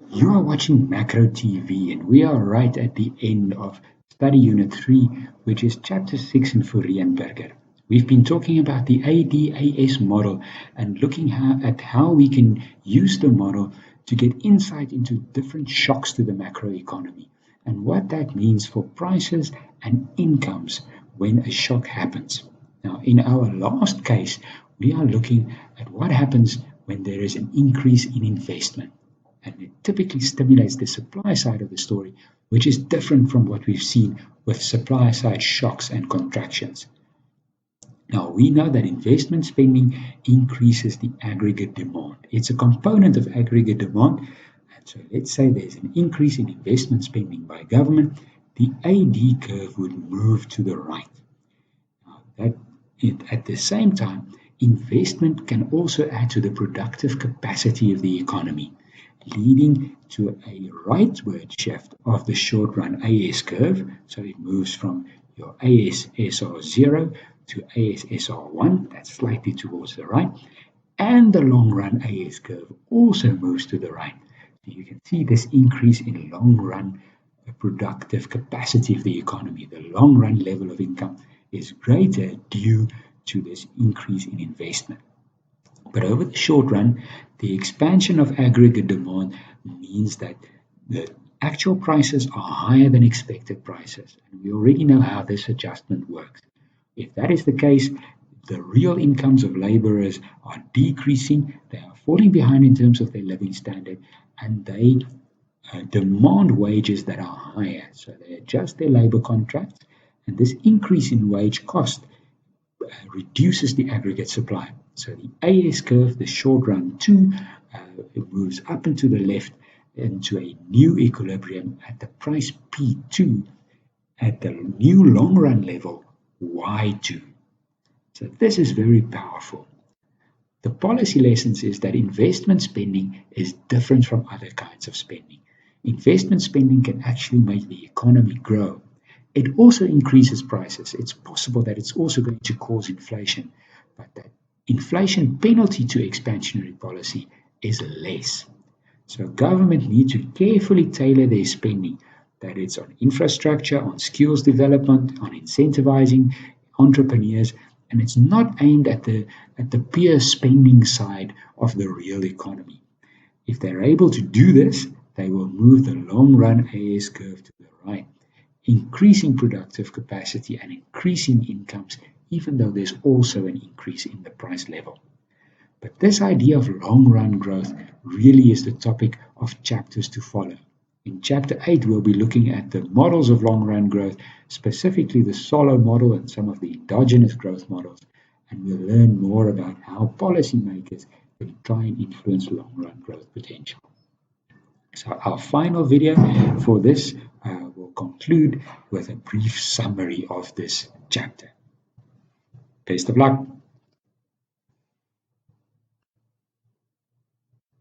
You are watching Macro TV, and we are right at the end of Study Unit 3, which is Chapter 6 in Fourier and Berger. We've been talking about the ADAS model and looking at how we can use the model to get insight into different shocks to the macroeconomy and what that means for prices and incomes when a shock happens. Now, in our last case, we are looking at what happens when there is an increase in investment. And it typically stimulates the supply side of the story, which is different from what we've seen with supply side shocks and contractions. Now, we know that investment spending increases the aggregate demand. It's a component of aggregate demand. And so let's say there's an increase in investment spending by government, the AD curve would move to the right. Now, at the same time, investment can also add to the productive capacity of the economy, leading to a rightward shift of the short-run AS curve. So it moves from your ASSR0 to ASSR1, that's slightly towards the right, and the long-run AS curve also moves to the right. So you can see this increase in long-run productive capacity of the economy. The long-run level of income is greater due to this increase in investment. But over the short run, the expansion of aggregate demand means that the actual prices are higher than expected prices. And we already know how this adjustment works. If that is the case, the real incomes of laborers are decreasing, they are falling behind in terms of their living standard, and they demand wages that are higher. So they adjust their labor contracts, and this increase in wage cost reduces the aggregate supply. So the AS curve, the short run 2, it moves up and to the left into a new equilibrium at the price P2 at the new long run level Y2. So this is very powerful. The policy lessons is that investment spending is different from other kinds of spending. Investment spending can actually make the economy grow. It also increases prices. It's possible that it's also going to cause inflation, but that inflation penalty to expansionary policy is less. So government needs to carefully tailor their spending, that it's on infrastructure, on skills development, on incentivizing entrepreneurs, and it's not aimed at the pure spending side of the real economy. If they're able to do this, they will move the long-run AS curve to the right, increasing productive capacity and increasing incomes, even though there's also an increase in the price level. But this idea of long-run growth really is the topic of chapters to follow. In Chapter 8, we'll be looking at the models of long-run growth, specifically the Solow model and some of the endogenous growth models, and we'll learn more about how policymakers can try and influence long-run growth potential. So our final video for this will conclude with a brief summary of this chapter. Best of luck.